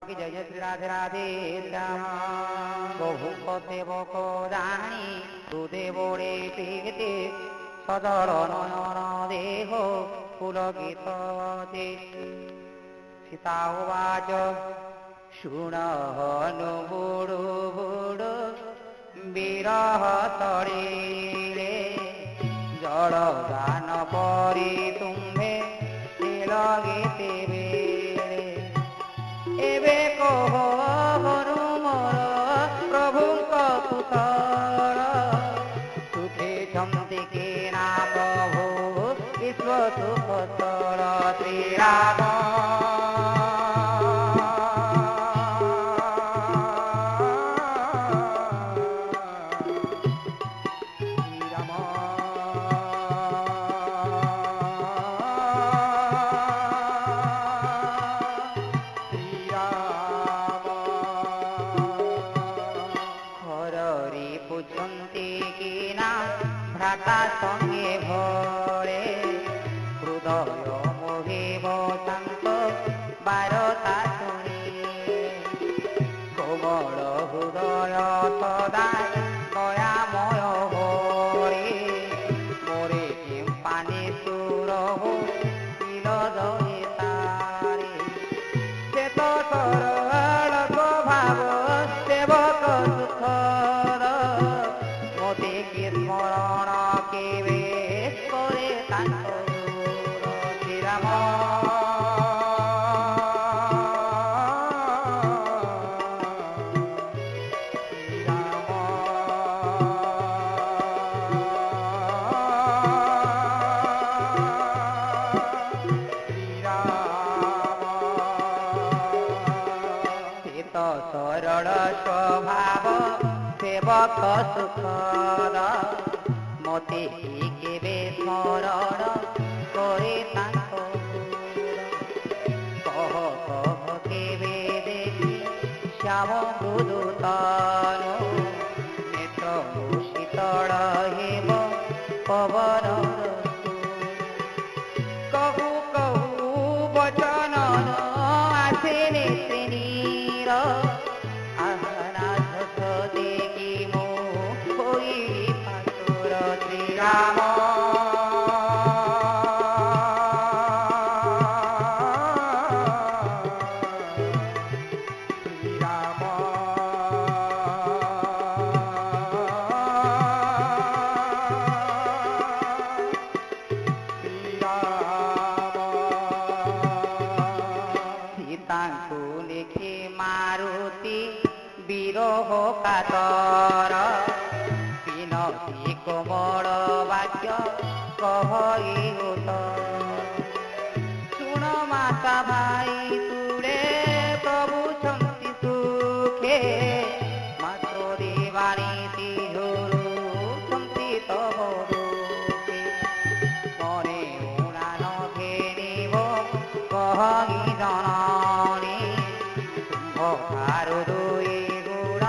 की जय जय श्री राधे राधे श्याम बहुपते बको रानी सुदेवरे पीते सदर नयन देह पुलकित दे सीता उवाच शुण हनु बुडु बुडु विरह तड़े जड़ गान परी तुम्हे लगिते बेले एबे कह हनु मोर प्रभु कुशल सुखे छंति के नाम प्रभु विश्व सुख स्थल श्री राम संगे भरे हृदय मोहिब शांत बारता शुणी कोमल हृदय सदा दयामय हरे मोरे पानी सुर हो दये तारे से तो सरल स्वभाव सेवक सुखद मोते के स्मरण केवे करे तांको श्री राम श्री राम श्री राम से तो सरल स्वभाव सेवक सुखद मोते केवे स्मरण करे तांको कह कह केवे देखी श्याम मृदु तनु नेत्र शीतल हेम पवन कहू कहू वचन आसे नेत्रे नीर आहनाथ देखी मो कोई श्री राम श्री राम श्री राम सीता को लिखे मारुति विरोह कातर कोमल वाक्य कही सुन माता भाई तुरे प्रभु छंति सुखे मात्र देवानी झोरू छंति तब दुखे मने उड़ान घेनिब कही जननी तुम्हार दुई गुण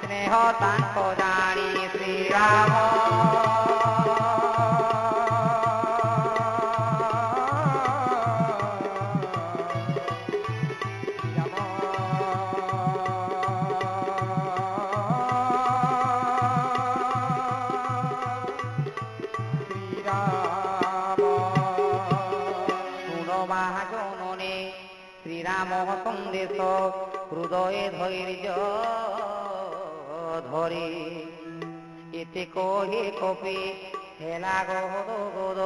स्नेह तांको जानी श्री राम संदेश हृदय धैर्य धरे एते कहे कपि हेला गद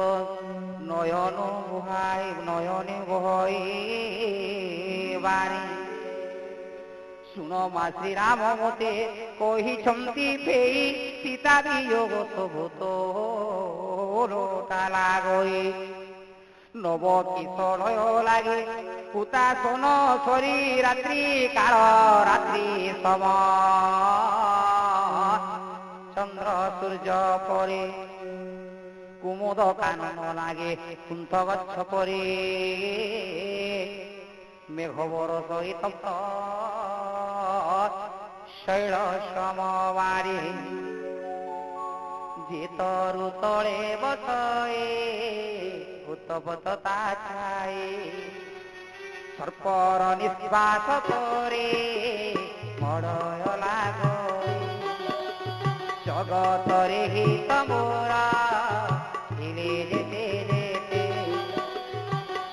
नयन बुहाय नयने बहई बारी सुन मा श्री राम मते कही छंती फेई सीता वियोग सबूत लोटा गई नव किशोर लागे हुतासन सरी रात्रि काल रात्रि समय चंद्र सूर्य परे कुमुद कानन लागे कुंथ गच्छ परे मेघ बरसई तप्त शैल समवारी जेतरु तले बसए उत्तपतता छाए ସର୍ପର ନିଶ୍ୱାସ ପରେ ମଡ଼ୟ ଲାଗ ଜଗତରେ ହିତ ମୋର ଥିଲେ ଯେତେ ଯେତେ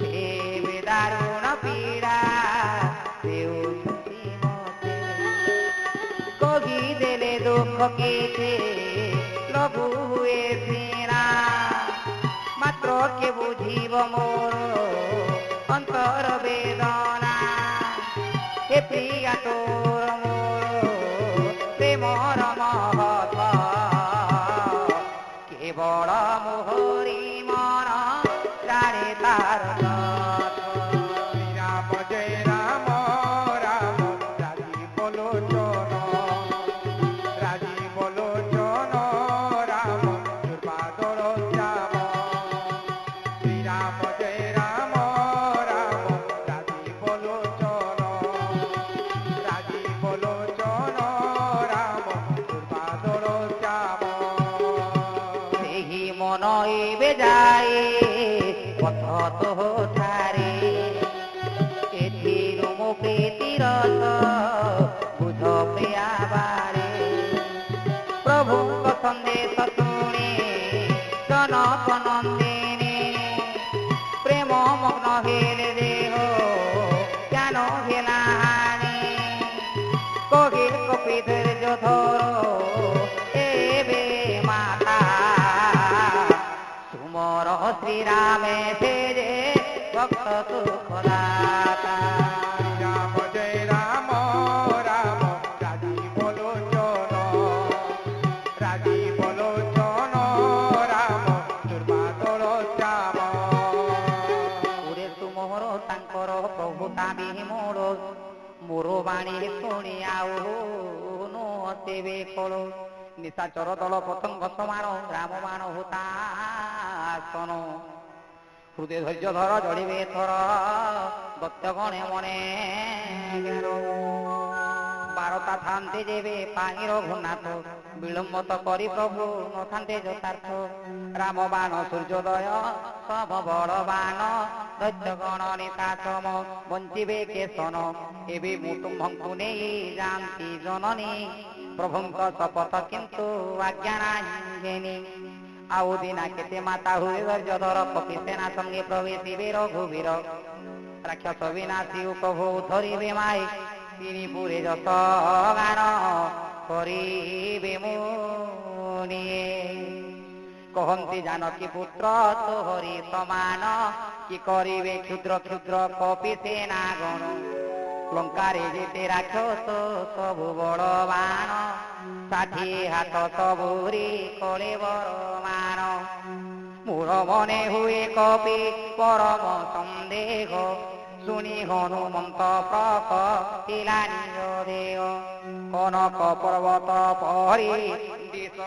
ସେ ଦାରୁଣ ପୀଡ଼ା ଦେଉଛନ୍ତି ମତେ କହିଦେଲେ ଦୁଃଖ କିଛି ଲଘୁ ହୁଏ ସିନା ମାତ୍ର କେ ବୁଝିବ ମୋର ଅନ୍ତର ବେଦନା ହେ ପ୍ରିୟା ତୋର ମୋର ପ୍ରେମର ମହତ୍ଵ କେବଳ ମୋହରି ମନ ଜାଣେ ତାର ରାମ ଜୟ ରାମ ରାମ ରାଜୀବ ଲୋଚନ ରାମ ଦୁର୍ବାଦଳ ଶ୍ୟାମ ଶ୍ରୀରାମ ଜୟ ରାମ ରାମ ରାଜୀବ ଲୋଚନ ରାମ ଦୁର୍ବାଦଳ ଶ୍ୟାମ ସେହି ମନ ଏବେ ଯାଏ ପଥ ତୋ ଠାରେ ଏଥିରୁ ମୋ ପ୍ରୀତିର ବୁଝ ପ୍ରିୟା ବାରେ ପ୍ରଭୁଙ୍କ ସନ୍ଦେଶ ଶୁଣି ଜନକ ନନ୍ଦିନୀ ପ୍ରେମ ମଗ୍ନ ହେଲେ ଦେହ ଜ୍ଞାନ ହେଲା ହାନି କହି କପି ଧୈର୍ଯ୍ୟ ଧର ଏବେ ମାତା ତୁମର ଶ୍ରୀରାମେ ସେ ଯେ ଭକ୍ତ ସୁଖଦାତା ରାମ ଜୟ ରାମ ରାମ ରାଜୀବ ଲୋଚନ ରାମ ଦୁର୍ବାଦଳ ଶ୍ୟାମ ପୁରେ ତୁମର ତାଙ୍କର ପ୍ରଭୁ ତାବି ମୋର ମୋର ବାଣୀ ଶୁଣି ଆଉ ତେବେ କଳ ନିଶାଚର ଦଳ ପତଙ୍ଗ ସମାନ ରାମବାଣ ହୁତାସନ ହୃଦୟ ଧୈର୍ଯ୍ୟ ଧର ଜଡ଼ିବେ ଥର ଦତ୍ତ ଗଣେ ମନେ ବାରତା ଥାନ୍ତେ ଯେବେ ପାଣିର ଘୂର୍ଣ୍ଣାଥ ବିଳମ୍ବ ତ କରି ପ୍ରଭୁ ନଥାନ୍ତେ ଯଥାର୍ଥ ରାମ ବାଣ ସୂର୍ଯ୍ୟୋଦୟ ସମ ବଳ ବାଣ ଦୈତ୍ୟ ଗଣ ନିଶାସମ ବଞ୍ଚିବେ କେଶନ ଏବେ ମୁଁ ତୁମ୍ଭଙ୍କୁ ନେଇ ଯାଆନ୍ତି ଜନନୀ ପ୍ରଭୁଙ୍କ ଶପଥ କିନ୍ତୁ ଆଜ୍ଞା ନାହିଁ ଆଉ ଦିନା କେତେ ମାତା ହୁଏ ଧୈର୍ଯ୍ୟ ଧର ପକ୍ଷୀ ସେନା ସଙ୍ଗେ ପ୍ରବେଶିବେ ରଘୁବୀର ରାକ୍ଷସ ବିନାଶୀ ଉପଭୁ ଧରିବେ ମାଇ ତିରିପୁରେ ଯଶ ଗାନ କରିବେ ମୁନିଏ କହନ୍ତି ଜାନକୀ ପୁତ୍ର ତୋହରି ସମାନ କି କରିବେ କ୍ଷୁଦ୍ର କ୍ଷୁଦ୍ର କପି ସେନା ଗଣ ଲଙ୍କାରେ ଯେତେ ରାକ୍ଷସ ସବୁ ବଳବାନ 60 ହାତ ସବୁରି କଳେ ବରମାନ ମୋର ମନେ ହୁଏ କପି ପରମ ସନ୍ଦେହ ଶୁଣି ହନୁମନ୍ତ ପ୍ରକଟିଲା ନିଜ ଦେହ କନକ ପର୍ବତ ପରି ଦିଶ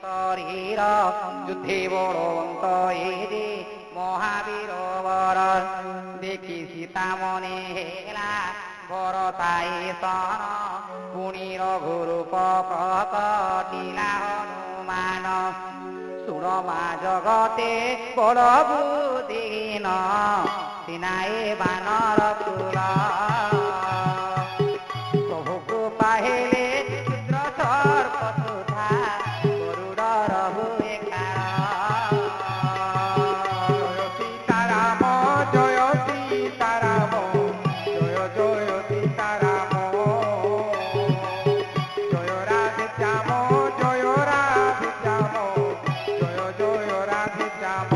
ଶରୀର ଯୁଦ୍ଧେ ବଳବନ୍ତ ଏ ମହାବୀର ବର ଦେଖି ସୀତା ମନେ ହେଲା ଭରତାଏ ସନ ପୁଣି ରଘୁରୂପ ପ୍ରକଟିଲା ହନୁମାନ ଶୁଣ ମା ଜଗତେ ବଡ଼ ବୁଦ୍ଧିହୀନ ସିନାଏ ବାନର କୁଳ ପ୍ରଭୁ କୃପା ହେଲେ କ୍ଷୁଦ୍ର ସର୍ପ ସୁଧା ଗରୁଡ଼ର ହୁଏ ସୀତାରାମ ଜୟ ସୀତାରାମ ଜୟ ଜୟ ସୀତାରାମ ଜୟ ରାଧେ ଶ୍ୟାମ ଜୟ ରାଧେ ଶ୍ୟାମ ଜୟ ଜୟ ରାଧେ ଶ୍ୟାମ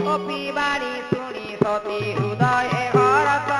କପି ବାଣୀ ଶୁଣି ସତୀ ହୃଦୟ ହରସ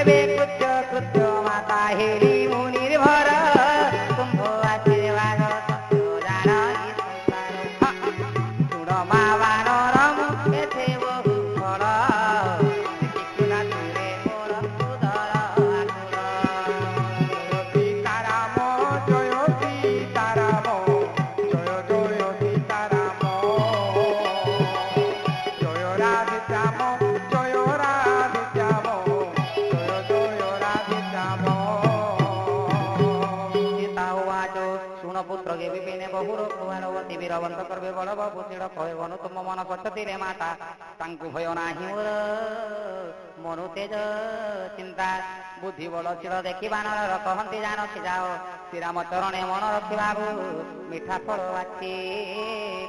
କରିବେ କୃତ୍ୟ କୃତ୍ୟ ମାତା ହେରି ମୁଁ ନିର୍ଭର ତୁମ୍ଭ ଆଶୀର୍ବାଦ ସତ୍ୟ ଜାଣଇ ସଂସାର ଶୁଣ ମା ବାନର ମୁଁ ଏତେ ବହୁ ଫଳ ଦେଖିକୁନା ତୁରେ ମୋର ସୁଦର ଆକୁଳ ସୀତାରାମ ଜୟ ସୀତାରାମ ଜୟ ଜୟ ସୀତାରାମ ଜୟ ରାଧେ ଶ୍ୟାମ ଜୟ ରାଧେ ଶ୍ୟାମ ଜୟ ଜୟ ରାଧେ ଶ୍ୟାମ ସୀତା ଉବାଚ ଶୁଣ ପୁତ୍ର କେ ବିପିନେ ବହୁର କୁହାନବତୀ ବୀରବନ୍ତ କରିବେ ବଳବ ଭୂଷିଳ କହିବନୁ ତୁମ ମନ କଚତିରେ ମାତା ତାଙ୍କୁ ଭୟ ନାହିଁ ମୋର ମନୁ ତେଜ ଚିନ୍ତା ବୁଦ୍ଧି ବଳ ଶିଳ ଦେଖି ବାନର କହନ୍ତି ଜାନକି ଯାଅ ଶ୍ରୀରାମ ଚରଣେ ମନ ରଖିବାକୁ ମିଠା ଫଳ ବାଛି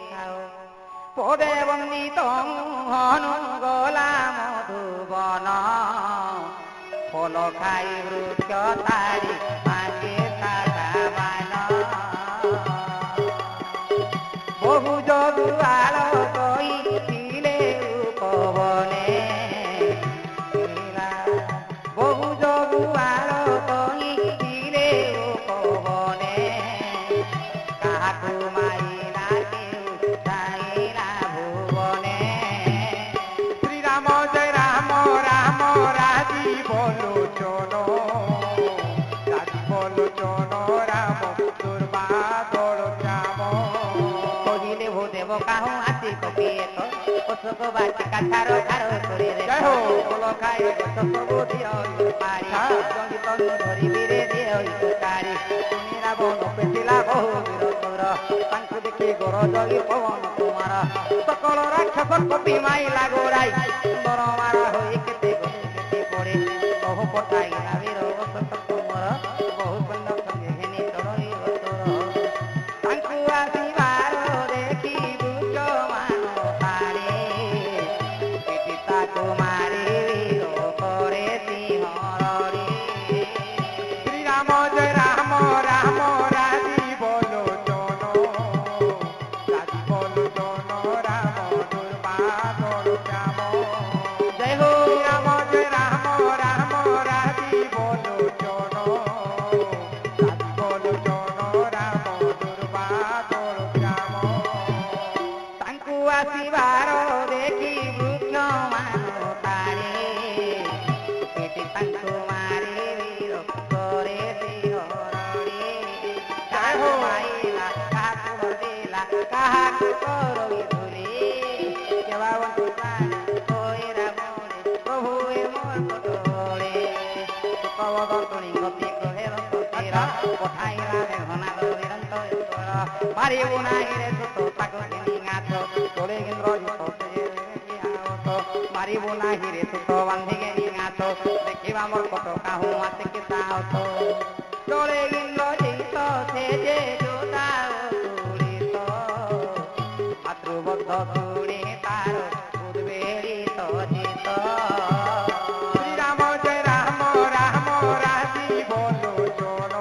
ଖାଅ ପଦେ ବନ୍ଦିତ ହନୁ ଗଲା ମଧୁବନ ଫଲ ଖାଇ ବୃକ୍ଷ ତାରି ପାଞ୍ଚେ ସାମାନ বহু জগুয়াল কইছিলে উপবনে বহু জগুয়াল কইছিলে উপবনে কাহাকু মাইলা কেউ চাইলা ভুবনে শ্রীরাম জয় রাম রাম রাজীব লোচন রাজীব লোচন রাম দুর্বাদল শ্যাম কহিলে ভো দেব কাহু আসি কপিয়ে তো অশোক বাটি কাঠারো খারো করে রে জয় হো। বল খাই গছ সবু দিও পারি সঙ্গীত ধরিবি রে দিও তারি শুনি রাবণ পেছিলা বহু বীর সুর তাଙ୍କୁ দেখি গোর জগি পবন কুমার সকল রাক্ষস কপি মাইলা গোড়াই সুন্দর মারা হই কেতে গলি কেতে পড়ে বহু পটাইলা বীর অশোক কুমার বহু সৈন্য সঙ্গে ঘেনি চড়ই অসুর ତାଙ୍କୁ ଆସିବାର ଦେଖି ବୁଝ ମାନ ପାରେ ପିଟି ତାକୁ ମାରି ବୀର ପରେ ସିଂହରେ শ্রীরাম জয় রাম রাম রাজীব লোচন রাজীব লোচন রাম দুর্বাদল শ্যাম জয় হো শ্রীরাম জয় রাম রাম রাজীব লোচন রাজীব লোচন রাম দুর্বাদল শ্যাম ତାଙ୍କୁ ଆସିବାର ଦେଖି ବୃକ୍ଷ ମାନ ପାରେ ପିଟି ତାଙ୍କୁ ମାରି ବୀର ପରେ ସିଂହରେ କାହାକୁ ମାଇଲା କାହାକୁ ବଦିଲା କାହାକୁ କରବି ଧୁଲି କେବା ବନ୍ଧୁ ପ୍ରାଣ କଇରା ମୋରେ ପ୍ରଭୁ ଏ ମୋର କଟଳେ ସୁଖବଦନ୍ତୁଣି ଗତି କହେର ସତୀର ପଠାଇଲା ଘନା ନିରନ୍ତ ଈଶ୍ୱର ମାରିବୁ ନାହିଁ ରେ ସୁତ ତାକୁ କିଣି ଗାଛ ତୋଳେ ଇନ୍ଦ୍ର ମାରିବୁ ନାହିଁ ରେ ସୁତ ବାନ୍ଧି କିଣି ଗାଛ ଦେଖିବା ମୋର କଟ କାହୁଁ ଆସିକି ସାହସ ତୋଳେ ଇନ୍ଦ୍ର ଜିତ ସେ ଯେ ଯୋଦା ତୁଳିତ ମାତୃବଦ୍ଧ ତୁଣି ତାର ଉଦ୍ବେଳିତ ଜିତ শ্রীরাম জয় রাম রাম রাজীব লোচন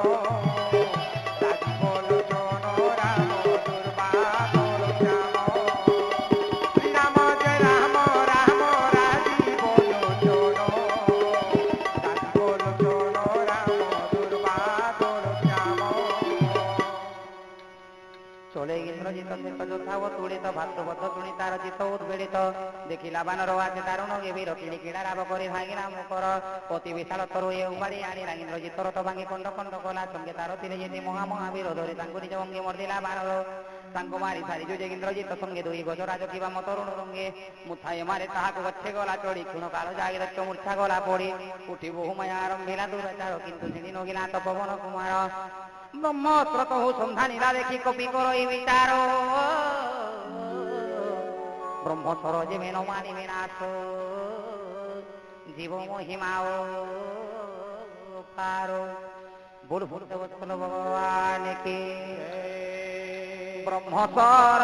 রাজীব লোচন রাম দুর্বাদল শ্যাম শ্রীরাম জয় রাম রাম রাজীব লোচন রাজীব লোচন রাম দুর্বাদল শ্যাম চলে ইন্দ্রজিত শেষ যোদ্ধাব তুড়িত ভাতৃবদ্ধ তুণি তার জিত উদ্বেড়িত দেখিলা বানর আছে দারুণ গভীর কিড়ি কিড়া রাব করে ভাঙিলা মুখর অতি বিশাল তরু এ উপাড়ি আনিলা ইন্দ্রজিত রথ ভাঙি খণ্ড খণ্ড কলা সঙ্গে তার তীরে যেতে মহামহাবীর ধরে তাଙ୍କୁ নিজ অঙ্গে মর্দিলা বানর ତାଙ୍କୁ ମାରି ସାରି ଯୋ ଇନ୍ଦ୍ରଜିତ ସଙ୍ଗେ ଦୁଇ ଗଜରାଜ କିବା ମତରୁଣ ରଙ୍ଗେ ମୁଥାଏ ମାରେ ତାହାକୁ ଗଛେ ଗଲା ଚଢି କ୍ଷୁଣ କାଳ ଜାଗିର ମୂର୍ଚ୍ଛା ଗଲା ପଡି ଉଠି ବହୁ ମାୟା ଆରମ୍ଭିଲା ଦୁରାଚାର କିନ୍ତୁ ସେଠି ନଗିଲା ତ ପବନ କୁମାର ବ୍ରହ୍ମସ୍ତ୍ର କହୁ ସନ୍ଧାନିଲା ଦେଖି କପି କରଇ ବିଚାର ব্রহ্মস্বর যেবে ন মানিবে নাশ জীব মহিমা পার बोल भूत वत्सल भगवान के ब्रह्मस्वर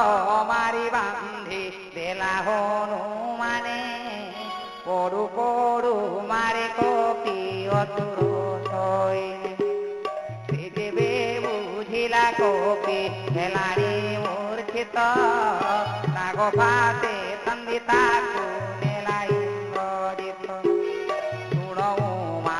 मारी बांधी देला हनुमाने पड़ू पड़ू मारे कपि असुर देवे बुझिला कपि हेलाणी मूर्छित नाग फाते तंदिता को नेला इंद्रजित सुणऊ मा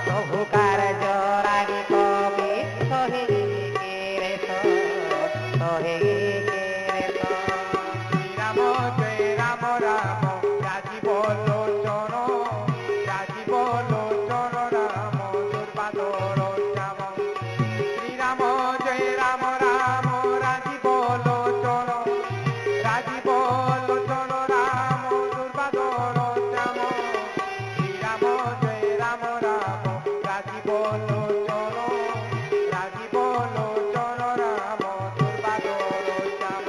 প্রভু কার্য রাগি কবি সহে কেরে সহে কেরে রাম জয় রাম রাম রাজীব লোচন রাজীব লোচন রাম দুর্বাদর শ্যাম শ্রীরাম জয় রাম রাম রাজীব লোচন রাজীব লোচন রাম দুর্বাদর শ্যাম শ্রীরাম জয় রাম রাম রাজীব লোচন রাজীব লোচন রাম দুর্বাদর শ্যাম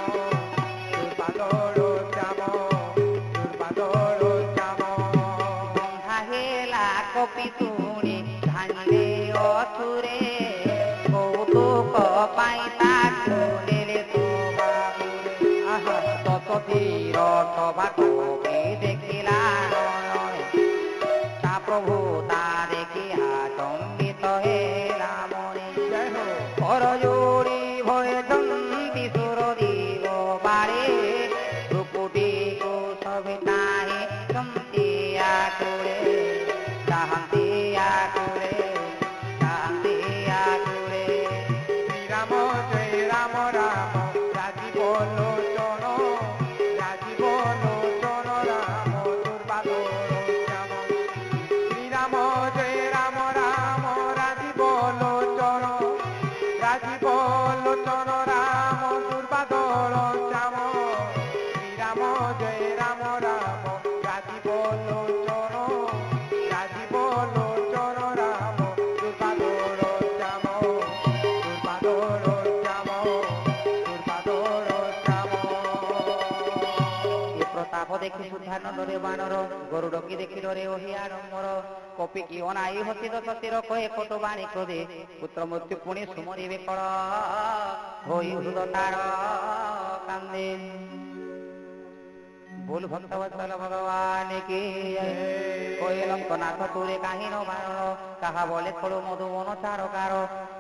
দুর্বাদর শ্যাম দুর্বাদর শ্যাম হেলা কপি শুনি ধানে অথুরে কৌতুক পাই তাকু নেলে তো বাবুরে দশ তীর সভা কবি দেখিলা নয়নে তা প্রভু তা দেখিয়া চম্বিত হেলা মনে জয় হো কর যোড়ি ভয়ে চন্দি সুর দিব বারে রূপুটি কো সবে নাহি চন্দিয়া করে চাহান্তিয়া করে চাহান্তিয়া করে শ্রীরাম জয় রাম রাম রাজীব লোচন রাজীব লোচন রাম দুর্বাদর শ্যাম শ্রীরাম জয় রাম রাম রাজীব লোচন রাজীব লোচন রাম দুর্বাদর শ্যাম শ্রীরাম জয় রাম রাম রাজীব লোচন রাজীব লোচন রাম দুর্বাদর শ্যাম দুর্বাদর শ্যাম দুর্বাদর শ্যাম ଏ ପ୍ରତାପ ଦେଖି ସୁଧାନନ୍ଦରେ ବାନର ଗରୁଡକି ଦେଖି ଡରେ ଓହି ଆଡମ୍ବର କପି କି ଅନାଇ ହସିଦ ସତୀର କହେ କଟୁ ବାଣୀ କ୍ରୋଧେ ପୁତ୍ର ମୃତ୍ୟୁ ପୁଣି ସୁମରିବେ କଳ ହୋଇ ହୃଦ ତାର କାନ୍ଦେ बोल भक्तवत्सल भगवान की कोयलंक नाथ तुरे काहीन बारण कहा बोले थोड़ो मधुबन चारकार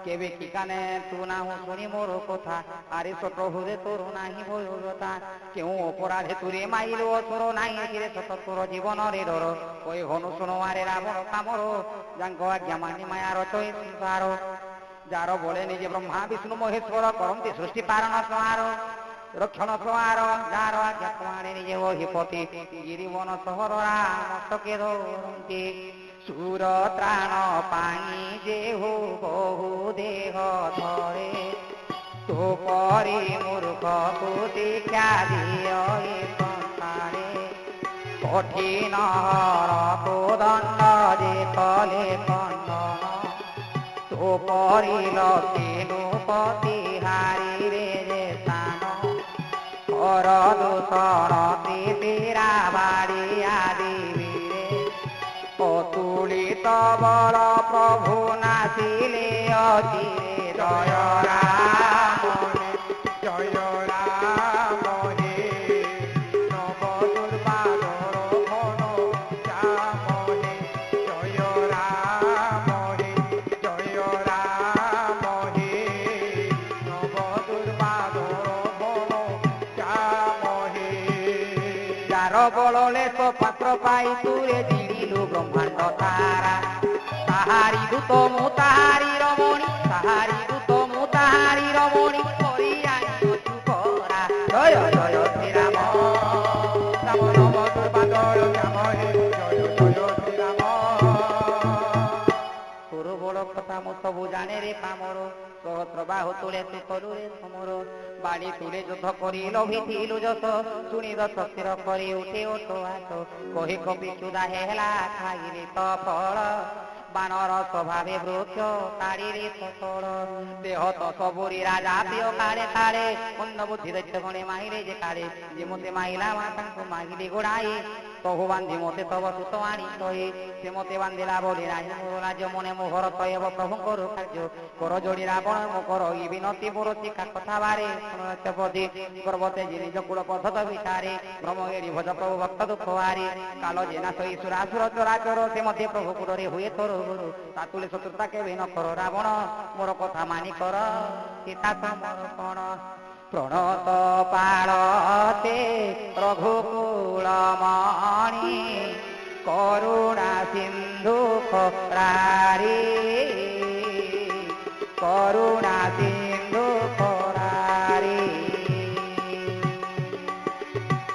केबे की काने तू ना हूँ शुणी मोर कथा आरे छोट हुए तोर नाही भयता केउ अपराधे तुरे माइलो असुर नाही रे सत तोर जीवन रे डर कोई हनु शुणु आरे रावण कामर जांक आज्ञा मानि मायार चय संसार जार बोले निजे ब्रह्मा विष्णु महेश्वर करंती सृष्टि पारण संहार रक्षण संहार जार आज्ञा प्रमाणे निजे वहिपति गिरिवन सहर राम सके धरती सुर त्राण पाई जे हो बहु देह धरे तो परी मूर्ख को दीक्षा दियो ए संसारे कठिन हर को दंड जे कले खंडन तो परी लक्षिणु पतिहारी रे जे स्थान कर दूषण त्रिपीरा बाड़ी आदि वीरे अतुलित बल प्रभु नासिले अचिरे जय राम জয় রাম হে নব দুর্বাদর ঘন শ্যাম হে জয় রাম হে জয় রাম হে নব দুর্বাদর ঘন শ্যাম হে যার বললে তো পাত্র পাই তুরে জিড়িলু ব্রহ্মাণ্ড তারা তাহারি দূত মু তাহারি রমণী তাহারি দূত মু তাহারি রমণী জয় জয় শ্রীরাম রাম নব দুর্বাদর শ্যাম হে জয় জয় শ্রীরাম তোর বড় কথা মু সবু জানে রে পামর সহস্র বাহু তুলে তু করু রে সমর বাড়ি তুলে যুদ্ধ করি লভিথিলু যশ শুনিদ শক্তির করে উঠে ওঠো আস কহি কপি চুদা হেলা খাইলে তো ফল বানর স্বভাবে বৃক্ষ তাড়িরে ফসল দেহ তো সবুরি রাজা প্রিয় কাড়ে কাড়ে অন্য বুদ্ধি দৈত্য গণে মাহিলে যে কাড়ে যে মতে মাহিলা মা তাଙ୍କୁ মাহিলে গোড়াই তহু বান্ধি মতে তব সুত আনি কহে সে মতে বান্ধিলা বলি ନାହିଁ ମୋର ରାଜ୍ୟ ମନେ ମୋହର ତୟବ ପ୍ରଭୁଙ୍କର କାର୍ଯ୍ୟ କର ଯୋଡ଼ି ରାବଣ ମୋ କର ଇ ବିନତି ମୋର ଶିଖା କଥା ବାରେ ଶୁଣପଦି ପର୍ବତେ ଯେ ନିଜ କୁଳ ପଥତ ବିଚାରେ ବ୍ରହ୍ମଗିରି ଭଜ ପ୍ରଭୁ ଭକ୍ତ ଦୁଃଖ ହାରି କାଳ ଜେନା ସହି ସୁରାସୁର ଚରାଚର ସେ ମଧ୍ୟ ପ୍ରଭୁ କୁଳରେ ହୁଏ ତୋର ଗୁରୁ ତାତୁଳେ ଶତ୍ରୁତା କେବେ ନ କର ରାବଣ ମୋର କଥା ମାନି କର ସୀତା ସମର୍ପଣ প্রণত পালতে রঘুকুলমণি করুণা সিন্ধু ଖରାରେ କରୁଣା ସିନ୍ଧୁ ଖରାରେ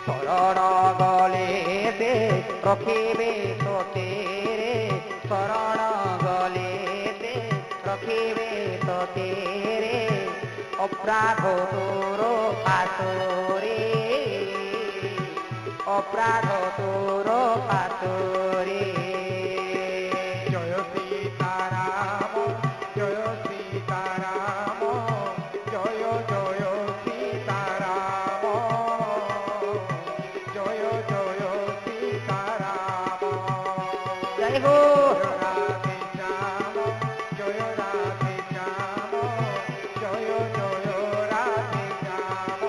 ଶରଣ ଗଲେ ସେ ରଖିବେ ତୋତେରେ ଶରଣ ଗଲେ ସେ ରଖିବେ ତୋତେରେ ଅପରାଧ ତୋର ପାଶରେ ଅପରାଧ ତୋର ପାଶରେ ଜୟ ସୀତାରାମ ଜୟ ସୀତାରାମ ଜୟ ଜୟ ସୀତାରାମ ଜୟ ଜୟ ସୀତାରାମ ଜୟ ହୋ ରାଧେ ଶ୍ୟାମ ଜୟ ରାଧେ ଶ୍ୟାମ ଜୟ ଜୟ ରାଧେ ଶ୍ୟାମ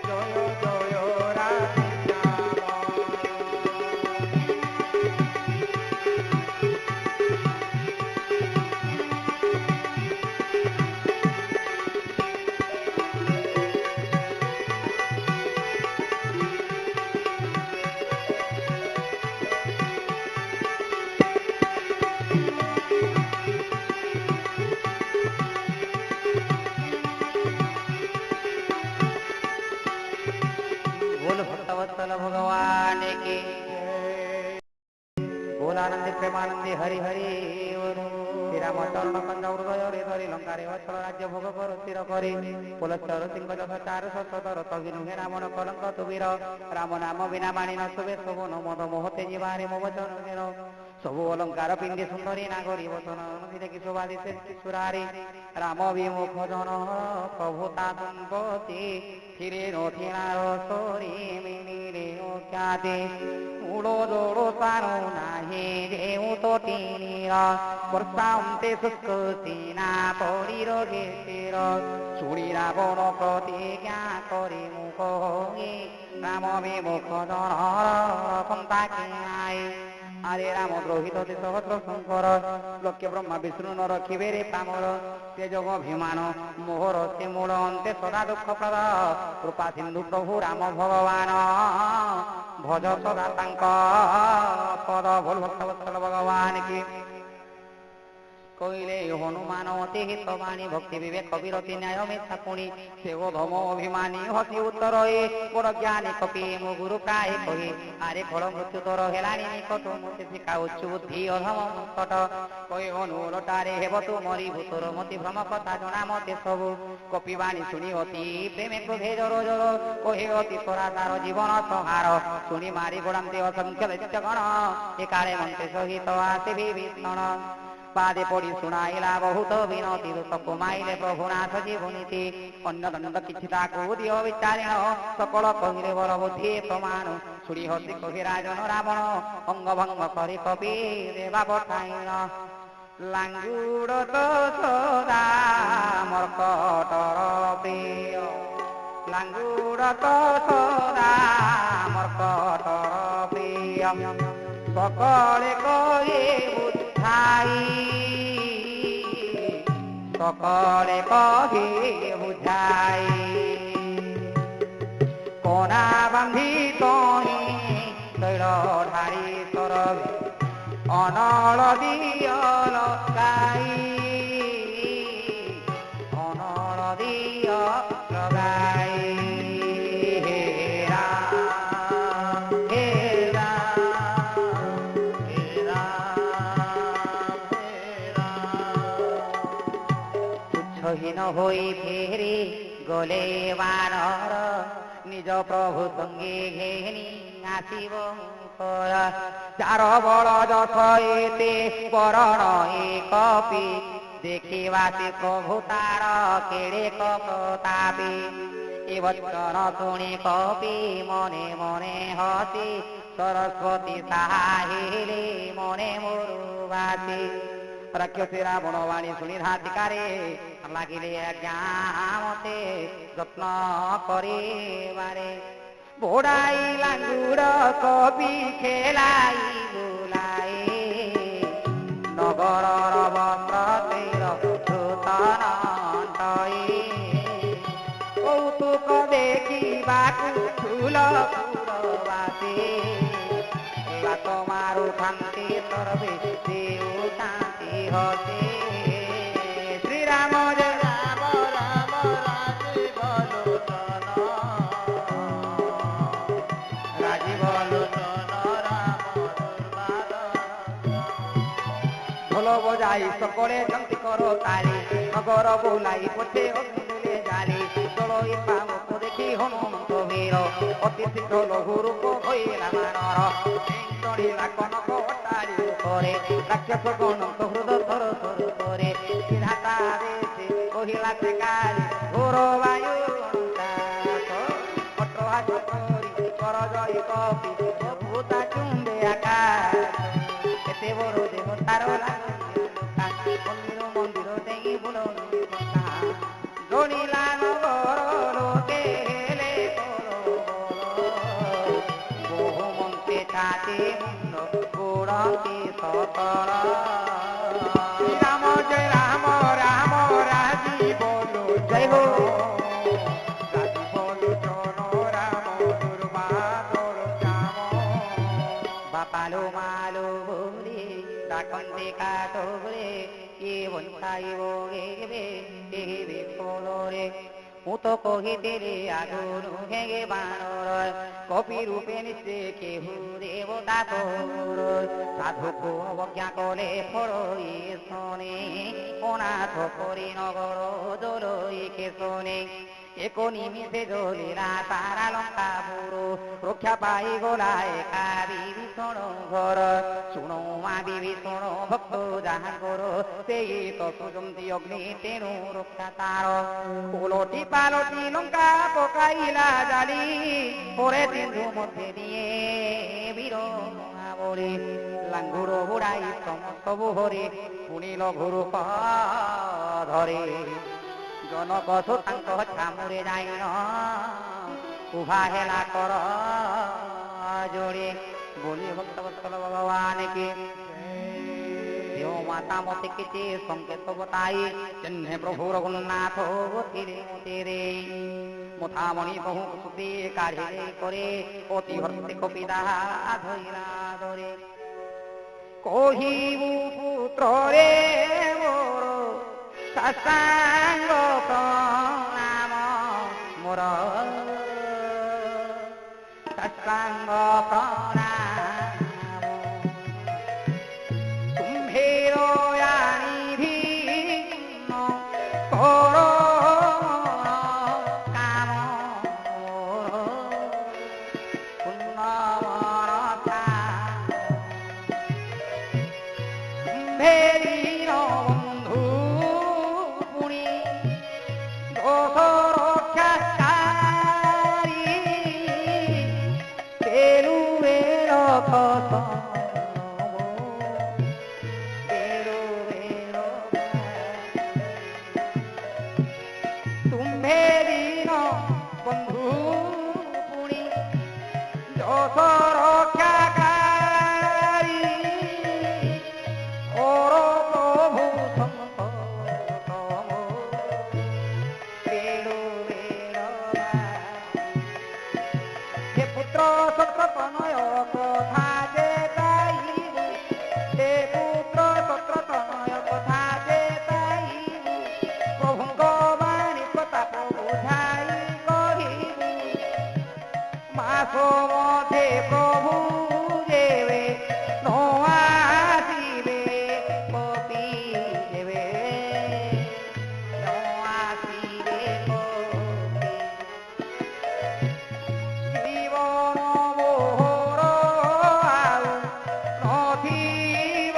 ଜୟ ଜୟ ରାଧେ ଶ୍ୟାମ बोल भक्तवत्सल भगवान की बोल आनंदी प्रेमानंदी हरि हरि श्री राम चरण कंज हृदय धरी लंकारे अचल राज्य भोग कर स्थिर करे पुलस्तर सिंह जथ चार शतर तगिनुहे रावण कलंक तुबीर राम नाम बिना माणी न शुभे शोभन मद मोहते जीवारे मो वचन घेन सबु अलंकार पिंडी सुंदरी नागरी वचन देखी शोभा दिशे सुरारी राम विमुख जन प्रभुता संपत्ति थिरे नथिनार सोरी मिनिरे ख्याति उड़ो जोड़ो सारो नाही जेऊ तो टीनीर वर्षांते शुष्क सीना परीर घेतिर शुणी रावण प्रतिज्ञा करी मुख राम विमुख जन पंथा किनाए आरे राम द्रोहित सहस्र शंकर लक्ष्य ब्रह्मा विष्णु न रखिबे रे पामर ते जग अभिमान मोहर से मूल अंते सदा दुख प्रद कृपा सिंधु प्रभु राम भगवान भज सदा तांक पद बोल भक्तवत्सल भगवान की कहले हनुमान अति हितवाणी भक्ति विवेक विरति न्याय मिथ्या पुणी से धम अभिमानी हसी उत्तर बड़ ज्ञानी कपि मो गुरु प्राय कहे आरे फल मृत्यु तोर हेलाणी निकट मते शिखाउछु बुद्धि अधम मुकट कहे अनुलटारे हेब तु मरी भूतर मति भ्रम कथा जना मते सबु कपिवाणी शुणी अति प्रेमे क्रोधे जर जर कहे अति सरासार जीवन संहार शुणी मारी गोड़ांते असंख्य दैत्यगण एकारे मन्ते सहित आसे विभीषण पादे पड़ी शुणाइला बहुत विनती तको माइले प्रभुनाथ जीवनीति अन्न दंड किछि ताकु दियो विचारिण सकल कहिले बर बुद्धि प्रमाण शुणी हसी कहि राजन रावण अंग भंग करि कपि देवा पठाइण लांगुड़ तो सदा मर्कटर प्रिय लांगुड़ तो सदा मर्कटर प्रिय सकले कहि सकले कहे बुझाई कोना बांधी तही तैल ढारी सरबे अनल दिय लगाई अनल दिय लगाई हीन होई फेरी गले वानर निज प्रभु संगे घेनी आसिब चार बल जथ एते बरण ए कपि देखिवा से प्रभु तार केड़े प्रतापी ए वचन शुणी कपि मने मने हसी सरस्वती साहिले मने मुरुवासी राक्षसी रावण वाणी शुणी धातिकारे लागिले आज्ञा मते যত্ন করিবারে বোড়াই লাঙ্গুড় কবি খেলাই বুলাই নগরর বস্ত্র ধূতনন্তই কৌতুক দেখিবাকু ফুল ফুলবাসী তোমার শান্তি করবে দেও শান্তি হতে শ্রীরাম জয় রাম রাম রাজীব লোচন রাজীব লোচন রাম ঢোল বজাই সকলে শান্তি করো তালি নগর বুলাই পথে অগ্নিলে জালি দোলই পামক দেখি হনুমন্ত বীর অতি শীঘ্র লঘু রূপ হইলা মানর চড়িলা কনক অটারি উপরে রাক্ষস গণন্ত হৃদ থর থর করে বিধাতা দেশে কহিলা সে কালী ঘোর বায়ু অট্টহাস করি কর জয় কপি ভূতা চুম্বে আকাশ এতে বড় দেবতার মন্দির মন্দির দেই বল জনিলা নগর লোকে হেলে বহু মন্ত্রে ছাতে মুন্ড গোড়াতে সতর রাম জয় রাম রাম রাজীব জয় হো রাজীব লোচন রাম দুর্বাদর শ্যাম বাপালো মালো বলে ডাকন্তে কাটো বলে কে বন্ধাইব গেবে দেবে কলরে মুত কহিতে রে আগুন হেগে বানর কপি রূপে নিশ্চে কেহু দেবতা তোর সাধুকু অবজ্ঞা কলে ফরই শোনে অনাথ করি নগর দোলই কে শোনে এক নিমিষে জ্বলিলা তারা লঙ্কা পুরো রক্ষা পাই গোলায় কাবি ভীষণ ঘর শুনো মা বিভীষণ ভক্ত যাহা করো সেই তো সুজন্তি অগ্নি তেণু রক্ষা তার ওলটি পালটি লঙ্কা পকাইলা জালি পরে সিন্ধু মধ্যে দিয়ে বীর বলে লাঙ্গুর বুড়াই সমস্ত হরে শুনিল ঘুরু ধরে জনক সুতাঙ্ক ছামুরে যাই উভা হেলা কর জোরে বলি ভক্ত বৎসল ভগবান কে দেও মাতা মতে কিছু সংকেত বতাই চিহ্নে প্রভু রঘুনাথ গতিরে মতেরে মুথামণি বহু সুতি কাঢ়ে করে অতি হর্ষে কপিতা ধইলা ধরে কহিবু পুত্র রে মোর সাসাঙ্গ প্রণাম মোর সাসাঙ্গ প্রণাম তুম্ভের আনি ভিন্ন কর কাম পুণ্যমরতা তুম্ভেরি বন্ধু পুনি দোষ রক্ষাকারী পেরুবের তুম্ভে দিন বন্ধু পুনি দোষ রক্ষাকারী ওর প্রভু হে পুত্র সত্রতনয় কথা যে গাইবু হে পুত্র সত্রতনয় কথা যে গাইবু প্রভুঙ্ক বাণী প্রতাপ বুঝাই কহিবু মাস মধ্যে প্রভু দেবে নোয়াসিবে কপি দেবে নোয়াসিবে কপি জীবন মোহর আউ নথিব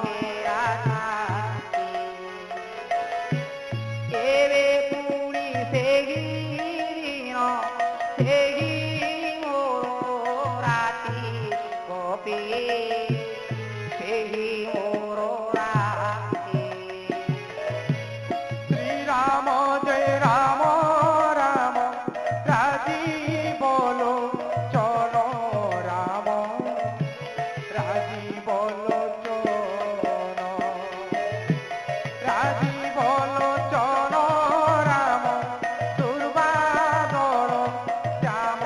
ହେରା ଶାନ୍ତି ଏବେ ପୁଣି ସେହି ଦିନ ସେହି ମୋର ରାତି କପି ସେହି ମୋର ରାତି শ্রীরাম জয় রাম রাম রাজি বলো চলো রাম রাজি বলো চলো রাজি বলো চলো রাম দুর্বাদর শ্যাম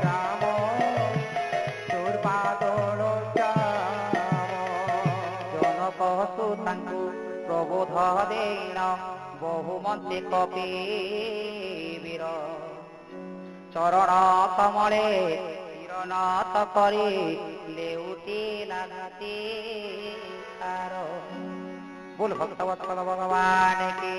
রাম দুর্বাদর শ্যাম ଜନକ ସୁତାଙ୍କୁ ପ୍ରବୋଧ ଦେଇଣ ବହୁମତେ କପିବୀର ଚରଣ କମଳେ ଶିରନାଥ କରି ଲେଉଟି ଲାଗତି ତାର ବୋଲ ଭକ୍ତବତ୍ସଳ ଭଗବାନ କି